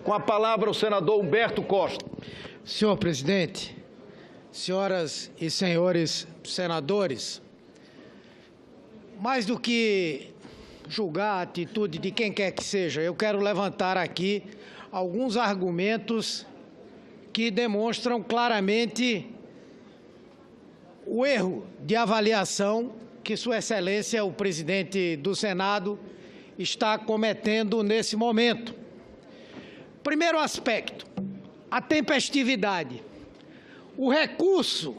Com a palavra, o senador Humberto Costa. Senhor presidente, senhoras e senhores senadores, mais do que julgar a atitude de quem quer que seja, eu quero levantar aqui alguns argumentos que demonstram claramente o erro de avaliação que Sua Excelência, o presidente do Senado, está cometendo nesse momento. Primeiro aspecto, a tempestividade. O recurso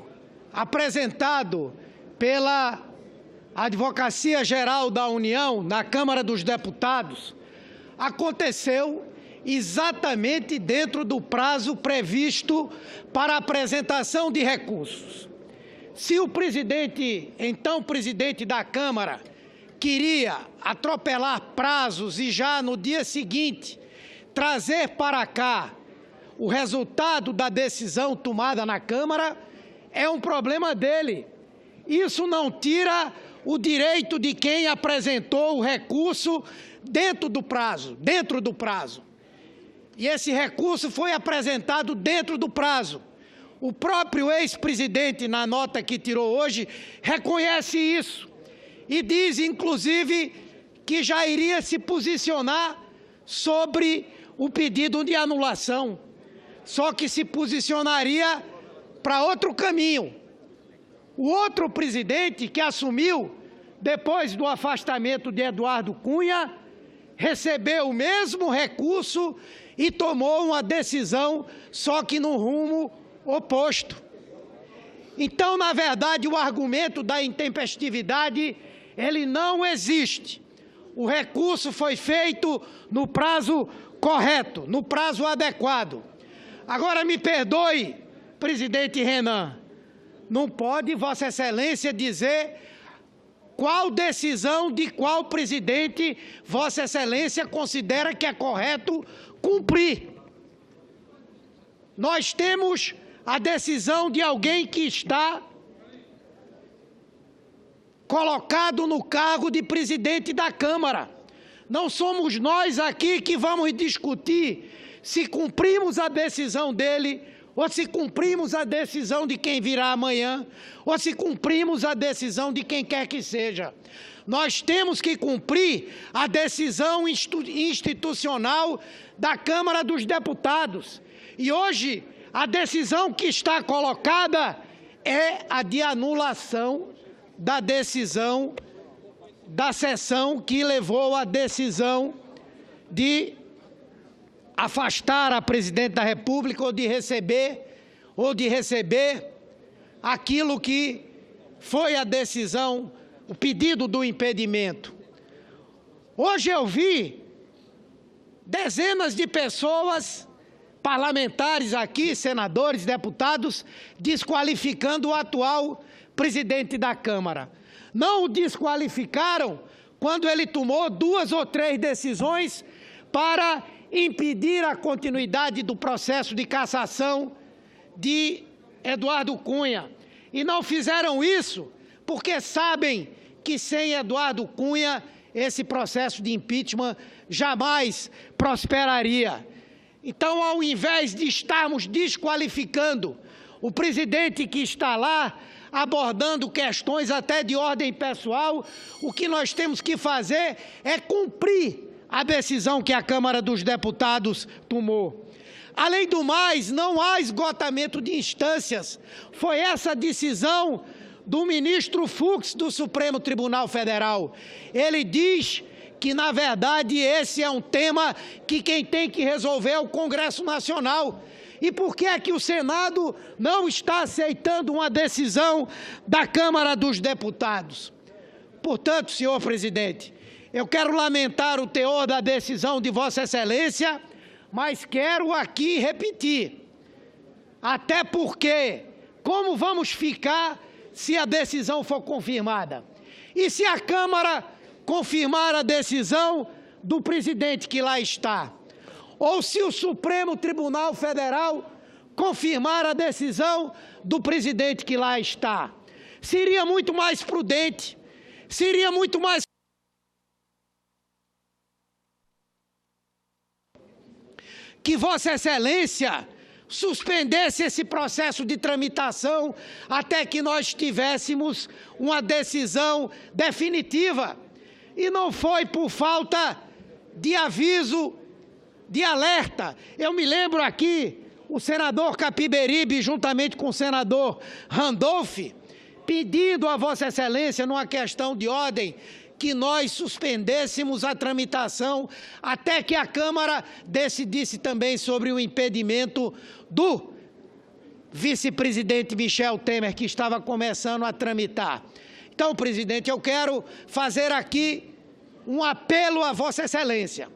apresentado pela Advocacia Geral da União na Câmara dos Deputados aconteceu exatamente dentro do prazo previsto para a apresentação de recursos. Se o presidente, então presidente da Câmara, queria atropelar prazos e já no dia seguinte trazer para cá o resultado da decisão tomada na Câmara, é um problema dele. Isso não tira o direito de quem apresentou o recurso dentro do prazo. E esse recurso foi apresentado dentro do prazo. O próprio ex-presidente, na nota que tirou hoje, reconhece isso e diz, inclusive, que já iria se posicionar sobre o pedido de anulação, só que se posicionaria para outro caminho. O outro presidente que assumiu depois do afastamento de Eduardo Cunha recebeu o mesmo recurso e tomou uma decisão, só que no rumo oposto. Então, na verdade, o argumento da intempestividade, ele não existe. O recurso foi feito no prazo correto, no prazo adequado. Agora, me perdoe, presidente Renan, não pode Vossa Excelência dizer qual decisão de qual presidente Vossa Excelência considera que é correto cumprir. Nós temos a decisão de alguém que está colocado no cargo de presidente da Câmara. Não somos nós aqui que vamos discutir se cumprimos a decisão dele, ou se cumprimos a decisão de quem virá amanhã, ou se cumprimos a decisão de quem quer que seja. Nós temos que cumprir a decisão institucional da Câmara dos Deputados. E hoje, a decisão que está colocada é a de anulação da decisão da sessão que levou à decisão de afastar a presidente da República ou de receber aquilo que foi a decisão, o pedido do impedimento. Hoje eu vi dezenas de pessoas, parlamentares aqui, senadores, deputados, desqualificando o atual presidente da Câmara. Não o desqualificaram quando ele tomou 2 ou 3 decisões para impedir a continuidade do processo de cassação de Eduardo Cunha. E não fizeram isso porque sabem que sem Eduardo Cunha esse processo de impeachment jamais prosperaria. Então, ao invés de estarmos desqualificando o presidente que está lá, abordando questões até de ordem pessoal, o que nós temos que fazer é cumprir a decisão que a Câmara dos Deputados tomou. Além do mais, não há esgotamento de instâncias. Foi essa decisão do ministro Fux do Supremo Tribunal Federal. Ele diz que, na verdade, esse é um tema que quem tem que resolver é o Congresso Nacional. E por que é que o Senado não está aceitando uma decisão da Câmara dos Deputados? Portanto, senhor presidente, eu quero lamentar o teor da decisão de Vossa Excelência, mas quero aqui repetir. Até porque, como vamos ficar se a decisão for confirmada? E se a Câmara confirmar a decisão do presidente que lá está? Ou se o Supremo Tribunal Federal confirmar a decisão do presidente que lá está? Seria muito mais prudente, seria muito mais que Vossa Excelência suspendesse esse processo de tramitação até que nós tivéssemos uma decisão definitiva. E não foi por falta de aviso, de alerta. Eu me lembro aqui, o senador Capiberibe, juntamente com o senador Randolph, pedindo a Vossa Excelência, numa questão de ordem, que nós suspendêssemos a tramitação até que a Câmara decidisse também sobre o impedimento do vice-presidente Michel Temer, que estava começando a tramitar. Então, presidente, eu quero fazer aqui um apelo a Vossa Excelência,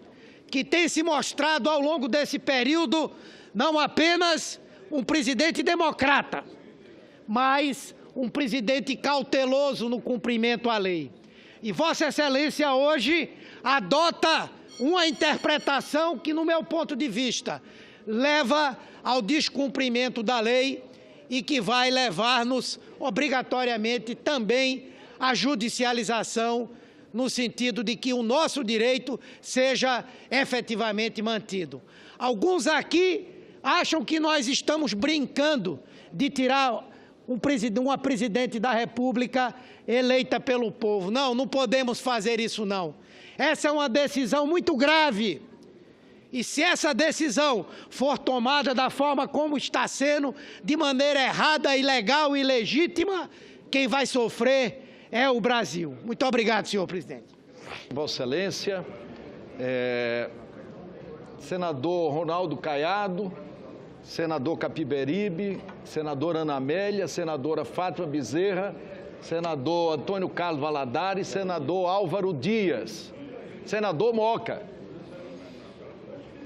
que tem se mostrado ao longo desse período não apenas um presidente democrata, mas um presidente cauteloso no cumprimento à lei. E Vossa Excelência hoje adota uma interpretação que, no meu ponto de vista, leva ao descumprimento da lei e que vai levar-nos obrigatoriamente também à judicialização, no sentido de que o nosso direito seja efetivamente mantido. Alguns aqui acham que nós estamos brincando de tirar uma presidente da República eleita pelo povo. Não, não podemos fazer isso, não. Essa é uma decisão muito grave. E se essa decisão for tomada da forma como está sendo, de maneira errada, ilegal e ilegítima, quem vai sofrer é o Brasil. Muito obrigado, senhor presidente. Vossa Excelência, senador Ronaldo Caiado, senador Capiberibe, senadora Ana Amélia, senadora Fátima Bezerra, senador Antônio Carlos Valadares, senador Álvaro Dias, senador Moca.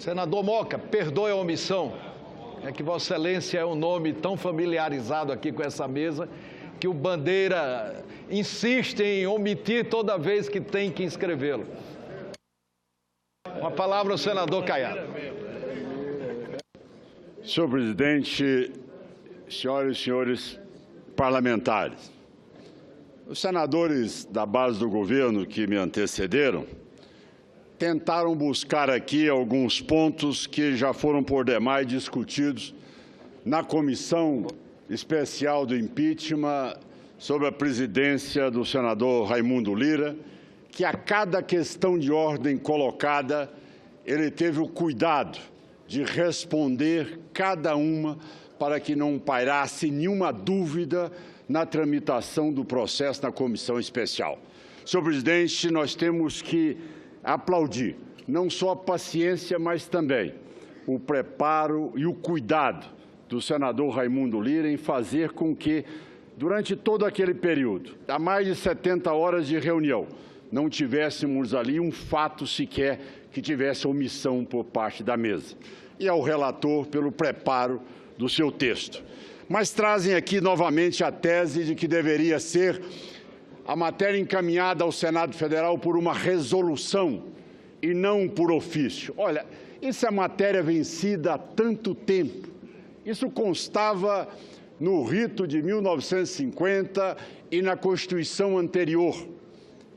Senador Moca, perdoe a omissão. É que Vossa Excelência é um nome tão familiarizado aqui com essa mesa que o Bandeira insiste em omitir toda vez que tem que inscrevê-lo. Uma palavra ao senador Caiado. Senhor presidente, senhoras e senhores parlamentares, os senadores da base do governo que me antecederam tentaram buscar aqui alguns pontos que já foram por demais discutidos na comissão especial do impeachment sob a presidência do senador Raimundo Lira, que a cada questão de ordem colocada, ele teve o cuidado de responder cada uma para que não pairasse nenhuma dúvida na tramitação do processo na comissão especial. Senhor presidente, nós temos que aplaudir não só a paciência, mas também o preparo e o cuidado do senador Raimundo Lira em fazer com que, durante todo aquele período, há mais de 70 horas de reunião, não tivéssemos ali um fato sequer que tivesse omissão por parte da mesa. E ao relator pelo preparo do seu texto. Mas trazem aqui novamente a tese de que deveria ser a matéria encaminhada ao Senado Federal por uma resolução e não por ofício. Olha, isso é matéria vencida há tanto tempo. Isso constava no rito de 1950 e na Constituição anterior.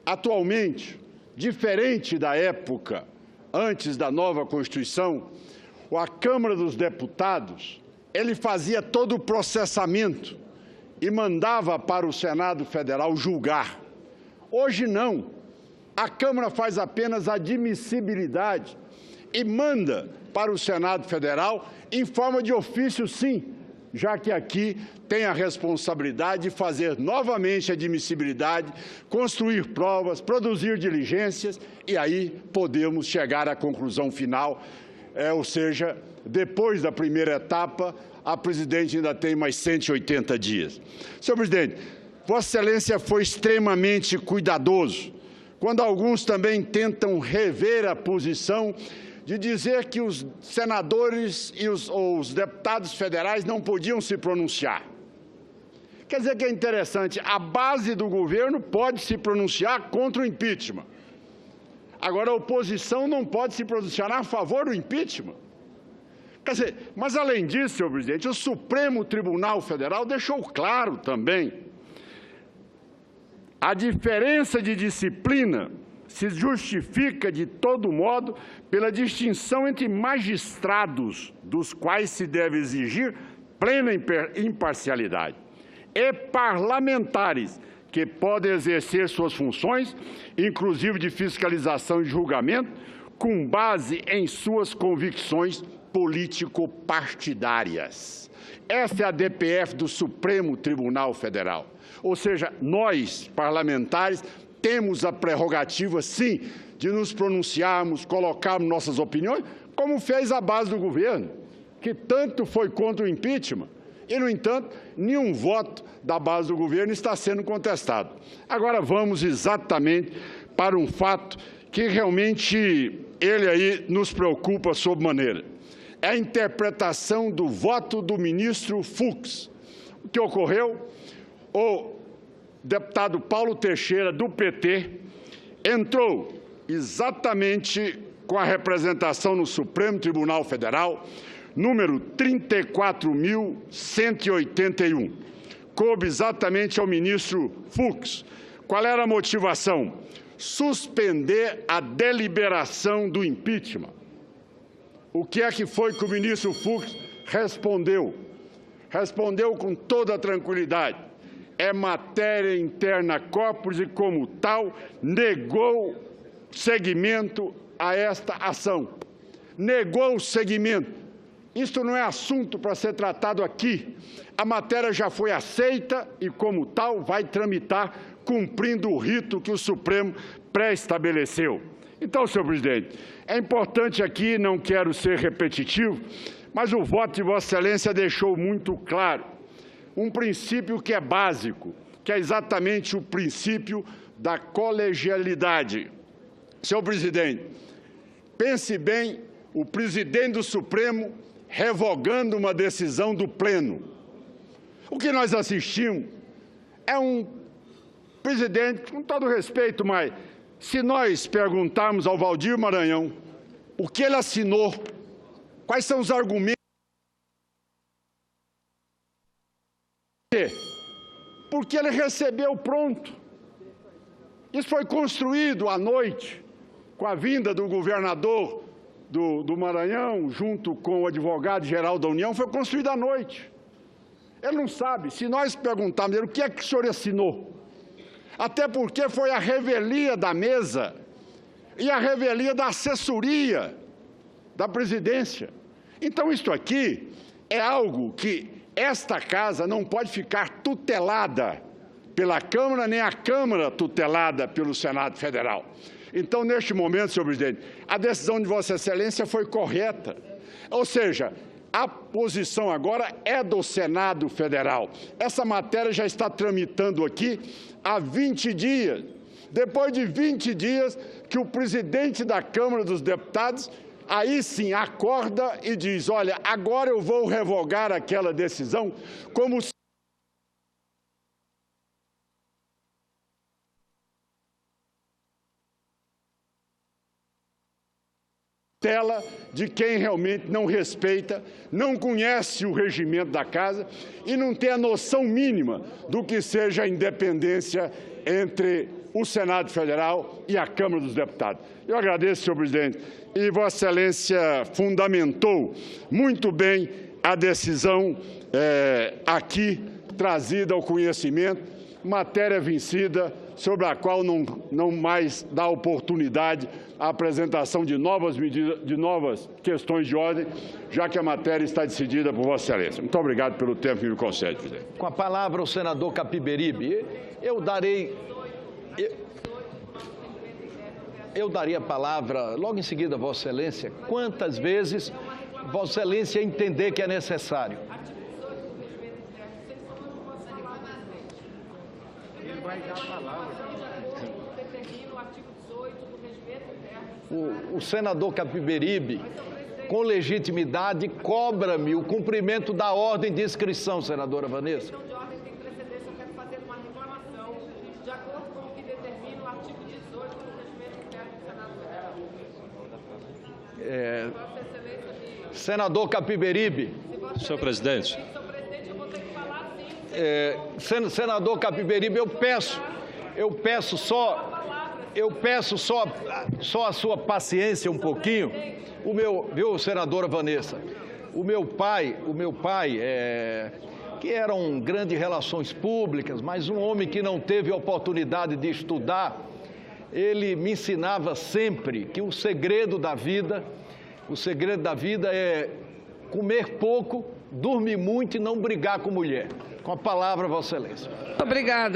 Atualmente, diferente da época antes da nova Constituição, a Câmara dos Deputados, ele fazia todo o processamento e mandava para o Senado Federal julgar. Hoje não. A Câmara faz apenas admissibilidade e manda para o Senado Federal em forma de ofício, sim, já que aqui tem a responsabilidade de fazer novamente a admissibilidade, construir provas, produzir diligências e aí podemos chegar à conclusão final. Ou seja, depois da primeira etapa, a presidente ainda tem mais 180 dias. Senhor presidente, Vossa Excelência foi extremamente cuidadoso, quando alguns também tentam rever a posição de dizer que os senadores e os deputados federais não podiam se pronunciar. Quer dizer que é interessante, a base do governo pode se pronunciar contra o impeachment. Agora, a oposição não pode se pronunciar a favor do impeachment. Quer dizer, mas além disso, senhor presidente, o Supremo Tribunal Federal deixou claro também a diferença de disciplina se justifica de todo modo pela distinção entre magistrados, dos quais se deve exigir plena imparcialidade, e parlamentares, que podem exercer suas funções, inclusive de fiscalização e julgamento, com base em suas convicções político-partidárias. Essa é a DPF do Supremo Tribunal Federal. Ou seja, nós, parlamentares, temos a prerrogativa, sim, de nos pronunciarmos, colocarmos nossas opiniões, como fez a base do governo, que tanto foi contra o impeachment. E, no entanto, nenhum voto da base do governo está sendo contestado. Agora vamos exatamente para um fato que realmente ele aí nos preocupa sobremaneira. É a interpretação do voto do ministro Fux. O que ocorreu? O deputado Paulo Teixeira, do PT, entrou exatamente com a representação no Supremo Tribunal Federal, número 34.181. Coube exatamente ao ministro Fux. Qual era a motivação? Suspender a deliberação do impeachment. O que é que foi que o ministro Fux respondeu? Respondeu com toda a tranquilidade. É matéria interna corporis e, como tal, negou seguimento a esta ação. Negou o seguimento. Isto não é assunto para ser tratado aqui. A matéria já foi aceita e, como tal, vai tramitar, cumprindo o rito que o Supremo pré-estabeleceu. Então, senhor presidente, é importante aqui, não quero ser repetitivo, mas o voto de Vossa Excelência deixou muito claro um princípio que é básico, que é exatamente o princípio da colegialidade. Senhor presidente, pense bem, o presidente do Supremo revogando uma decisão do Pleno. O que nós assistimos é um presidente, com todo respeito, mas se nós perguntarmos ao Valdir Maranhão o que ele assinou, quais são os argumentos, porque ele recebeu pronto. Isso foi construído à noite, com a vinda do governador do Maranhão, junto com o advogado-geral da União, foi construído à noite. Ele não sabe. Se nós perguntarmos ele, o que é que o senhor assinou? Até porque foi a revelia da mesa e a revelia da assessoria da presidência. Então, isto aqui é algo que esta casa não pode ficar tutelada pela Câmara, nem a Câmara tutelada pelo Senado Federal. Então, neste momento, senhor presidente, a decisão de Vossa Excelência foi correta. Ou seja, a posição agora é do Senado Federal. Essa matéria já está tramitando aqui há 20 dias. Depois de 20 dias que o presidente da Câmara dos Deputados, aí sim, acorda e diz, olha, agora eu vou revogar aquela decisão, como se tela de quem realmente não respeita, não conhece o regimento da casa e não tem a noção mínima do que seja a independência entre o Senado Federal e a Câmara dos Deputados. Eu agradeço, senhor presidente, e Vossa Excelência fundamentou muito bem a decisão aqui trazida ao conhecimento, matéria vencida, sobre a qual não mais dá oportunidade à apresentação de novas medidas, de novas questões de ordem, já que a matéria está decidida por Vossa Excelência. Muito obrigado pelo tempo que me concede, presidente. Com a palavra o senador Capiberibe. Eu darei a palavra logo em seguida a Vossa Excelência, quantas vezes Vossa Excelência entender que é necessário. Ele vai dar a palavra. O senador Capiberibe, com legitimidade, cobra-me o cumprimento da ordem de inscrição, senadora Vanessa. De ordem tem precedência, eu quero fazer uma reclamação de acordo com o que determina o artigo 18 do regimento interno do Senado Federal. Senador Capiberibe. Senhor presidente. Senhor presidente, eu vou ter que falar sim. Senador Capiberibe, eu peço só... eu peço só a sua paciência um pouquinho. Viu, senadora Vanessa? O meu pai, que era um grande em relações públicas, mas um homem que não teve oportunidade de estudar, ele me ensinava sempre que o segredo da vida é comer pouco, dormir muito e não brigar com mulher. Com a palavra, Vossa Excelência.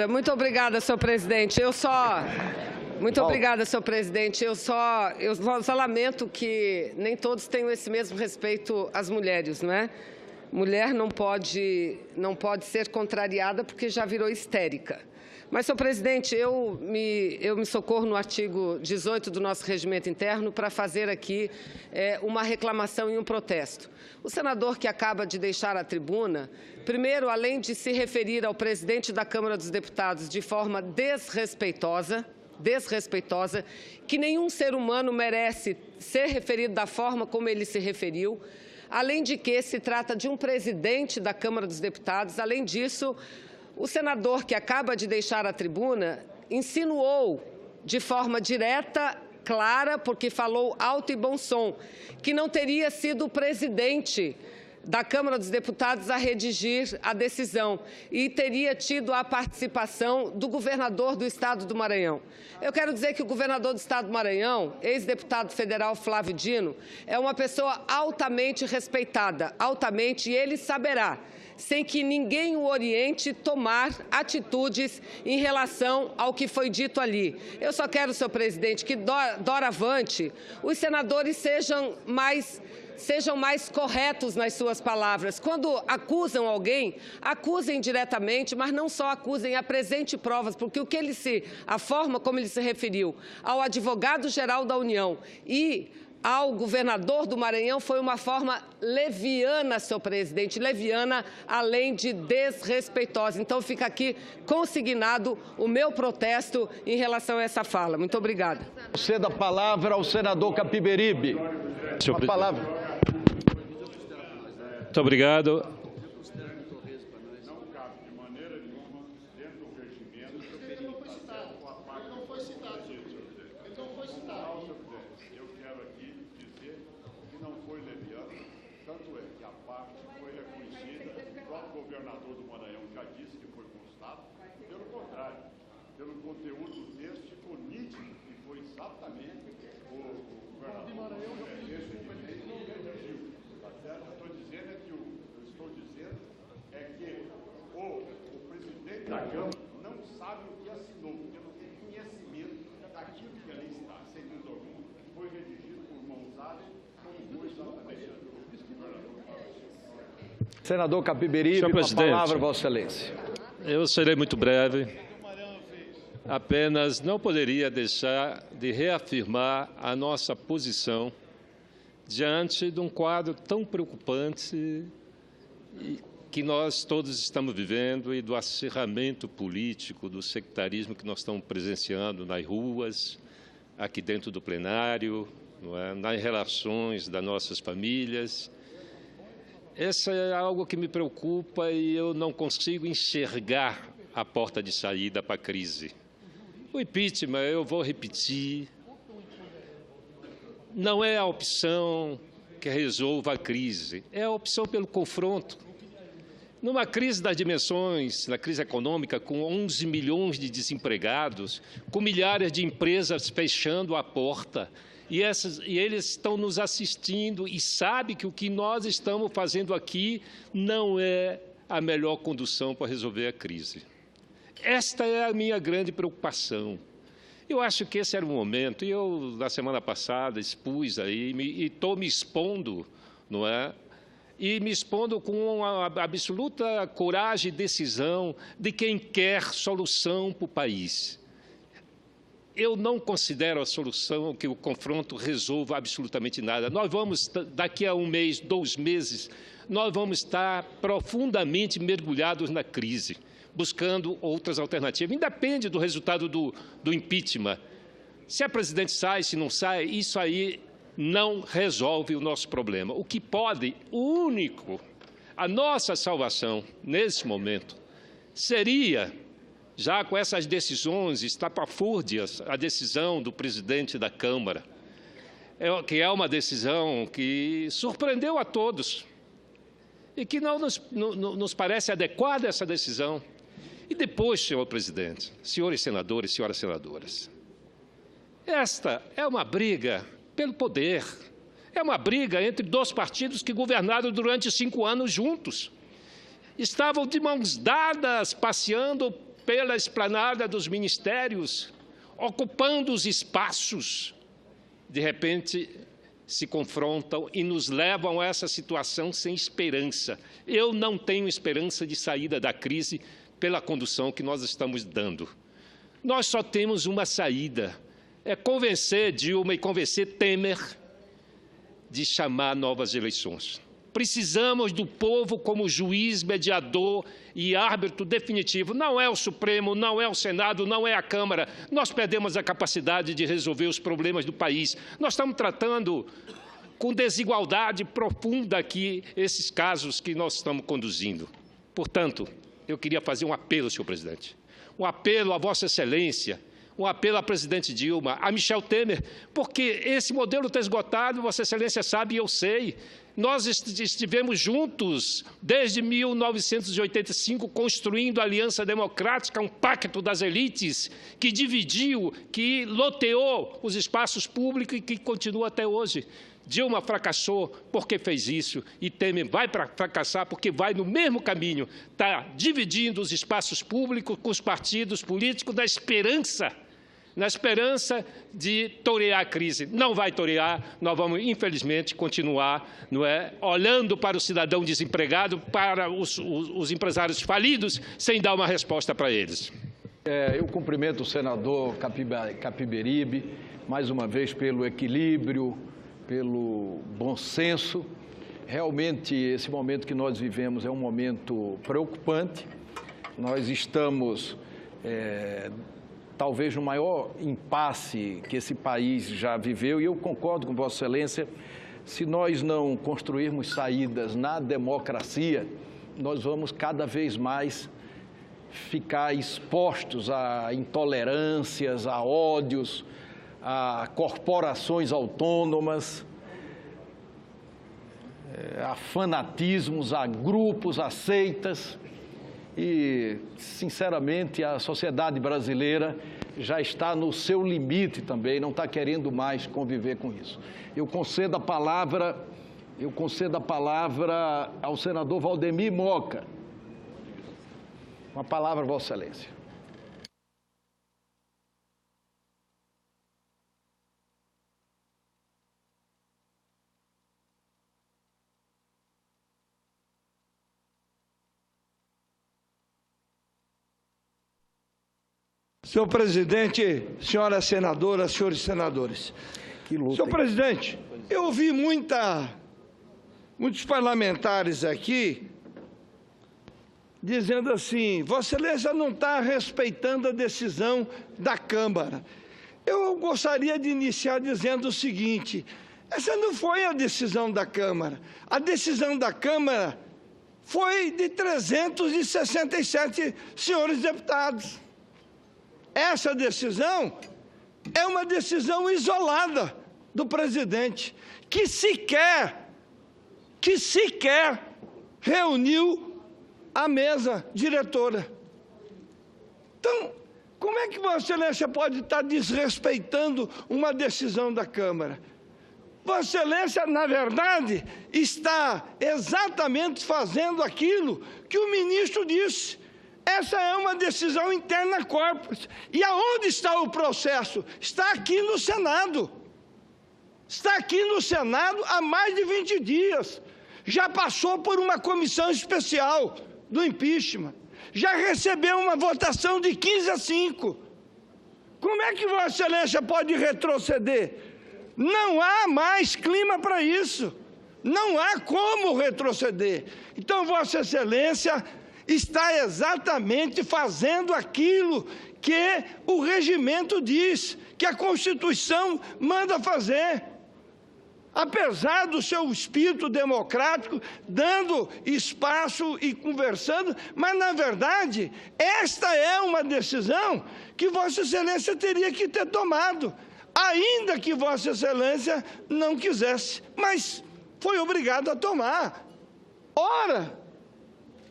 Muito obrigada, senhor presidente. Muito obrigada, senhor presidente. Eu só lamento que nem todos tenham esse mesmo respeito às mulheres, não é? Mulher não pode ser contrariada porque já virou histérica. Mas, senhor presidente, eu me socorro no artigo 18 do nosso regimento interno para fazer aqui uma reclamação e um protesto. O senador que acaba de deixar a tribuna, primeiro, além de se referir ao presidente da Câmara dos Deputados de forma desrespeitosa, que nenhum ser humano merece ser referido da forma como ele se referiu, além de que se trata de um presidente da Câmara dos Deputados, além disso, o senador que acaba de deixar a tribuna insinuou de forma direta, clara, porque falou alto e bom som, que não teria sido o presidente da Câmara dos Deputados a redigir a decisão e teria tido a participação do governador do Estado do Maranhão. Eu quero dizer que o governador do Estado do Maranhão, ex-deputado federal Flávio Dino, é uma pessoa altamente respeitada, e ele saberá, sem que ninguém o oriente, tomar atitudes em relação ao que foi dito ali. Eu só quero, senhor presidente, que doravante os senadores sejam mais corretos nas suas palavras. Quando acusam alguém, acusem diretamente, mas não só acusem, apresente provas, porque a forma como ele se referiu ao advogado-geral da União e ao governador do Maranhão foi uma forma leviana, senhor presidente, leviana, além de desrespeitosa. Então, fica aqui consignado o meu protesto em relação a essa fala. Muito obrigada. Cedo a palavra ao senador Capiberibe. Senhor a palavra. Muito obrigado. Governador do Maranhão já disse que foi constado, pelo contrário, pelo conteúdo do texto ficou nítido que foi exatamente o governador do Maranhão que redigiu, tá certo? Eu estou dizendo que o presidente da Câmara não sabe o que assinou, porque não tem conhecimento daquilo que ali está, sem dúvida alguma, foi redigido por mãos hábeis, como foi exatamente o governador. Senador Capiberibe, com a palavra, Vossa Excelência. Eu serei muito breve. Apenas não poderia deixar de reafirmar a nossa posição diante de um quadro tão preocupante que nós todos estamos vivendo e do acirramento político, do sectarismo que nós estamos presenciando nas ruas, aqui dentro do plenário, não é? Nas relações das nossas famílias. Essa é algo que me preocupa e eu não consigo enxergar a porta de saída para a crise. O impeachment, eu vou repetir, não é a opção que resolva a crise, é a opção pelo confronto. Numa crise das dimensões, na crise econômica, com 11 milhões de desempregados, com milhares de empresas fechando a porta, e eles estão nos assistindo e sabem que o que nós estamos fazendo aqui não é a melhor condução para resolver a crise. Esta é a minha grande preocupação. Eu acho que esse era o momento, e eu, na semana passada, expus aí, e estou me expondo, não é? E me expondo com uma absoluta coragem e decisão de quem quer solução para o país. Eu não considero a solução que o confronto resolva absolutamente nada. Nós vamos, daqui a um mês, 2 meses, nós vamos estar profundamente mergulhados na crise, buscando outras alternativas. Independe do resultado do impeachment. Se a presidente sai, se não sai, isso aí não resolve o nosso problema. O que pode, o único, a nossa salvação nesse momento seria já com essas decisões estapafúrdias, a decisão do presidente da Câmara, que é uma decisão que surpreendeu a todos e que não nos parece adequada essa decisão. E depois, senhor presidente, senhores senadores, senhoras senadoras, esta é uma briga pelo poder, é uma briga entre dois partidos que governaram durante 5 anos juntos. Estavam de mãos dadas, passeando pela esplanada dos ministérios, ocupando os espaços. De repente, se confrontam e nos levam a essa situação sem esperança. Eu não tenho esperança de saída da crise pela condução que nós estamos dando. Nós só temos uma saída, é convencer Dilma e convencer Temer de chamar novas eleições. Precisamos do povo como juiz, mediador e árbitro definitivo. Não é o Supremo, não é o Senado, não é a Câmara. Nós perdemos a capacidade de resolver os problemas do país. Nós estamos tratando com desigualdade profunda aqui esses casos que nós estamos conduzindo. Portanto, eu queria fazer um apelo, senhor presidente. Um apelo a Vossa Excelência, um apelo à presidente Dilma, a Michel Temer, porque esse modelo está esgotado, Vossa Excelência sabe e eu sei. Nós estivemos juntos desde 1985 construindo a Aliança Democrática, um pacto das elites que dividiu, que loteou os espaços públicos e que continua até hoje. Dilma fracassou porque fez isso e Temer vai fracassar porque vai no mesmo caminho, está dividindo os espaços públicos com os partidos políticos na esperança de torear a crise. Não vai torear, nós vamos, infelizmente, continuar olhando para o cidadão desempregado, para os empresários falidos, sem dar uma resposta para eles. Eu cumprimento o senador Capiberibe, mais uma vez, pelo equilíbrio, pelo bom senso. Realmente, esse momento que nós vivemos é um momento preocupante. Nós estamos, talvez, no maior impasse que esse país já viveu, e eu concordo com Vossa Excelência, se nós não construirmos saídas na democracia, nós vamos cada vez mais ficar expostos a intolerâncias, a ódios, a corporações autônomas, a fanatismos, a grupos, a seitas. E, sinceramente, a sociedade brasileira já está no seu limite também, não está querendo mais conviver com isso. Eu concedo a palavra ao senador Valdemir Moca. Uma palavra, Vossa Excelência. Senhor presidente, senhoras senadoras, senhores senadores. Senhor presidente, eu ouvi muitos parlamentares aqui dizendo assim: Vossa Excelência não está respeitando a decisão da Câmara. Eu gostaria de iniciar dizendo o seguinte: essa não foi a decisão da Câmara. A decisão da Câmara foi de 367 senhores deputados. Essa decisão é uma decisão isolada do presidente, que sequer reuniu a mesa diretora. Então, como é que Vossa Excelência pode estar desrespeitando uma decisão da Câmara? Vossa Excelência, na verdade, está exatamente fazendo aquilo que o ministro disse. Essa é uma decisão interna corporis. E aonde está o processo? Está aqui no Senado. Está aqui no Senado há mais de 20 dias. Já passou por uma comissão especial do impeachment. Já recebeu uma votação de 15-5. Como é que Vossa Excelência pode retroceder? Não há mais clima para isso. Não há como retroceder. Então, Vossa Excelência está exatamente fazendo aquilo que o regimento diz, que a Constituição manda fazer. apesar do seu espírito democrático, dando espaço e conversando, mas, na verdade, esta é uma decisão que Vossa Excelência teria que ter tomado, ainda que Vossa Excelência não quisesse, mas foi obrigado a tomar. Ora,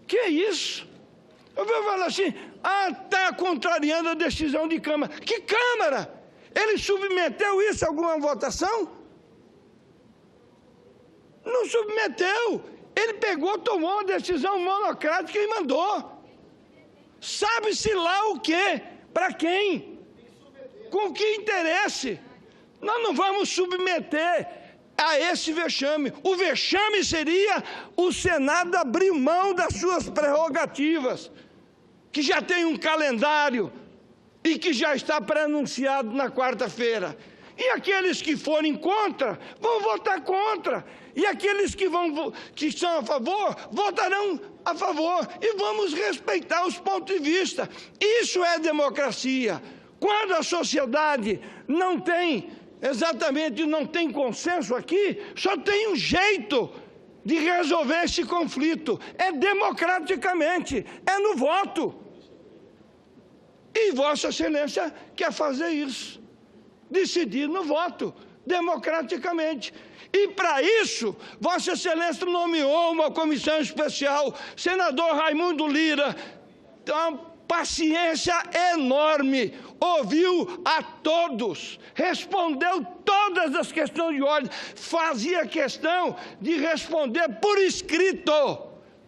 que é isso? Eu vou falar assim, está contrariando a decisão de Câmara. Que Câmara? Ele submeteu isso a alguma votação? Não submeteu. Ele pegou, tomou uma decisão monocrática e mandou. Sabe-se lá o quê? Para quem? Com que interesse? Nós não vamos submeter a esse vexame. O vexame seria o Senado abrir mão das suas prerrogativas, que já tem um calendário e que já está pré-anunciado na quarta-feira. E aqueles que forem contra, vão votar contra. E aqueles que estão a favor, votarão a favor. E vamos respeitar os pontos de vista. Isso é democracia. Quando a sociedade não tem consenso aqui, só tem um jeito de resolver esse conflito. É democraticamente, é no voto. E Vossa Excelência quer fazer isso. Decidir no voto, democraticamente. E, para isso, Vossa Excelência nomeou uma comissão especial, senador Raimundo Lira, uma paciência enorme, ouviu a todos, respondeu todas as questões de ordem, fazia questão de responder por escrito,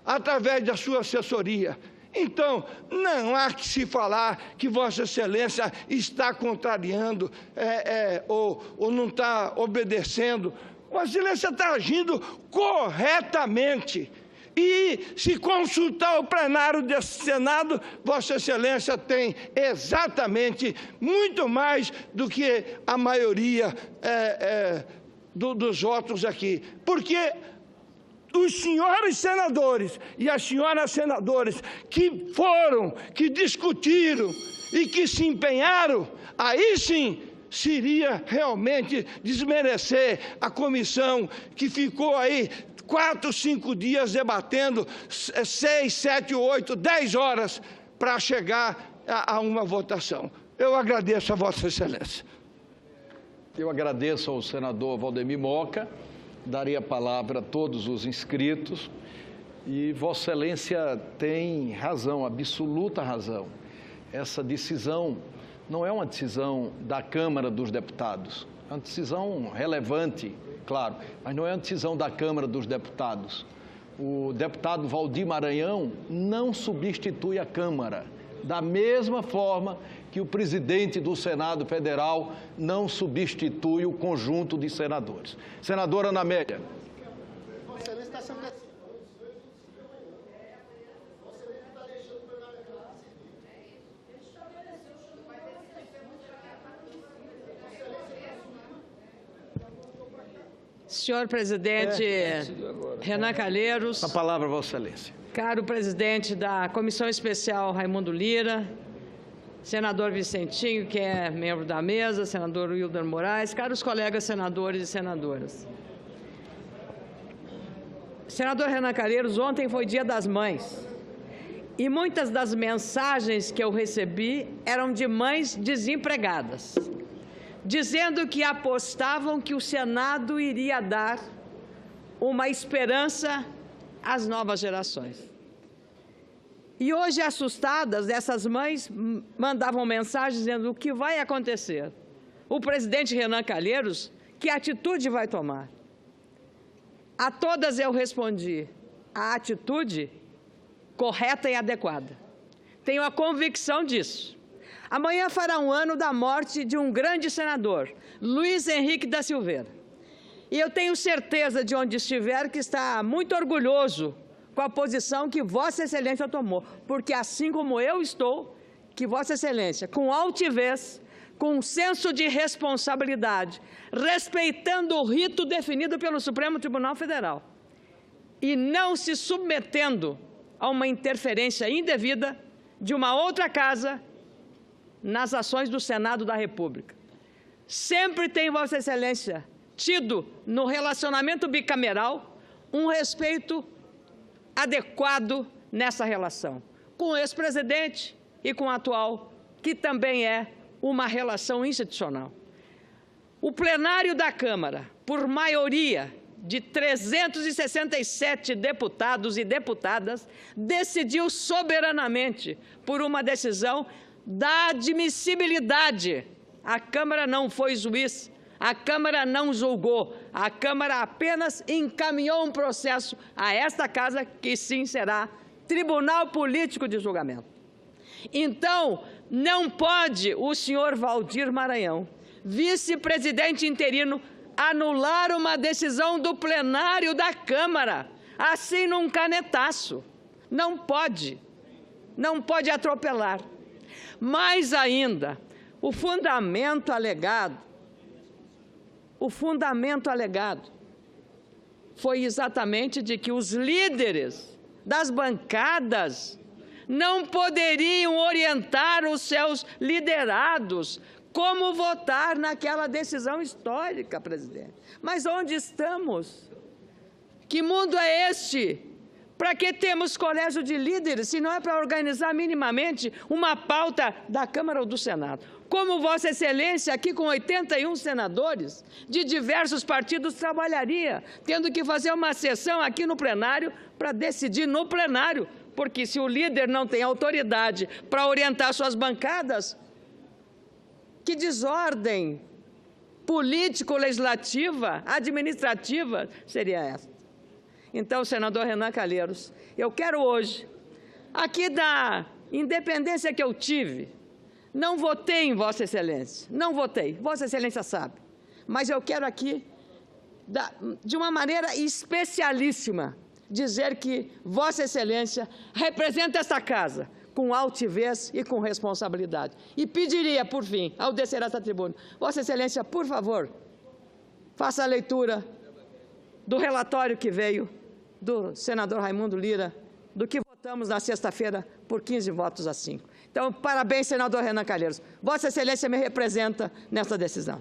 através da sua assessoria. Então, não há que se falar que Vossa Excelência está contrariando ou não está obedecendo. Vossa Excelência está agindo corretamente. E, se consultar o plenário desse Senado, Vossa Excelência tem exatamente muito mais do que a maioria dos votos aqui. Porque os senhores senadores e as senhoras senadoras que discutiram e que se empenharam, aí sim seria realmente desmerecer a comissão que ficou aí 4, 5 dias debatendo, 6, 7, 8, 10 horas para chegar a uma votação. Eu agradeço a Vossa Excelência. Eu agradeço ao senador Valdemir Moca. Daria a palavra a todos os inscritos e Vossa Excelência tem razão, absoluta razão. Essa decisão não é uma decisão da Câmara dos Deputados, é uma decisão relevante, claro, mas não é uma decisão da Câmara dos Deputados. O deputado Valdir Maranhão não substitui a Câmara, da mesma forma que o presidente do Senado Federal não substitui o conjunto de senadores. Senadora Ana Amélia. Senhor presidente Renan Calheiros. A palavra, Vossa Excelência. Caro presidente da Comissão Especial Raimundo Lira, senador Vicentinho, que é membro da mesa, senador Wilder Moraes, caros colegas senadores e senadoras. Senador Renan Calheiros, ontem foi Dia das Mães e muitas das mensagens que eu recebi eram de mães desempregadas, dizendo que apostavam que o Senado iria dar uma esperança às novas gerações. E hoje, assustadas, essas mães mandavam mensagens dizendo o que vai acontecer. O presidente Renan Calheiros, que atitude vai tomar? A todas eu respondi, a atitude correta e adequada. Tenho a convicção disso. Amanhã fará um ano da morte de um grande senador, Luiz Henrique da Silveira. E eu tenho certeza, de onde estiver, que está muito orgulhoso com a posição que Vossa Excelência tomou, porque assim como eu estou, que Vossa Excelência, com altivez, com um senso de responsabilidade, respeitando o rito definido pelo Supremo Tribunal Federal e não se submetendo a uma interferência indevida de uma outra casa nas ações do Senado da República. Sempre tem Vossa Excelência tido no relacionamento bicameral um respeito adequado nessa relação, com o ex-presidente e com o atual, que também é uma relação institucional. O plenário da Câmara, por maioria de 367 deputados e deputadas, decidiu soberanamente por uma decisão da admissibilidade. A Câmara não foi juiz, a Câmara não julgou, a Câmara apenas encaminhou um processo a esta Casa, que sim será Tribunal Político de Julgamento. Então, não pode o senhor Valdir Maranhão, vice-presidente interino, anular uma decisão do plenário da Câmara, assim num canetaço. Não pode atropelar. Mais ainda, o fundamento alegado foi exatamente de que os líderes das bancadas não poderiam orientar os seus liderados como votar naquela decisão histórica, presidente. Mas onde estamos? Que mundo é este? Para que temos colégio de líderes, se não é para organizar minimamente uma pauta da Câmara ou do Senado? Como Vossa Excelência, aqui com 81 senadores de diversos partidos, trabalharia, tendo que fazer uma sessão aqui no plenário para decidir no plenário, porque se o líder não tem autoridade para orientar suas bancadas, que desordem político-legislativa, administrativa seria essa? Então, senador Renan Calheiros, eu quero hoje, aqui da independência que eu tive, não votei em Vossa Excelência, não votei, Vossa Excelência sabe, mas eu quero aqui, de uma maneira especialíssima, dizer que Vossa Excelência representa esta Casa com altivez e com responsabilidade. E pediria, por fim, ao descer esta tribuna, Vossa Excelência, por favor, faça a leitura do relatório que veio do senador Raimundo Lira, do que votamos na sexta-feira por 15 votos a 5. Então, parabéns, senador Renan Calheiros. Vossa Excelência me representa nessa decisão.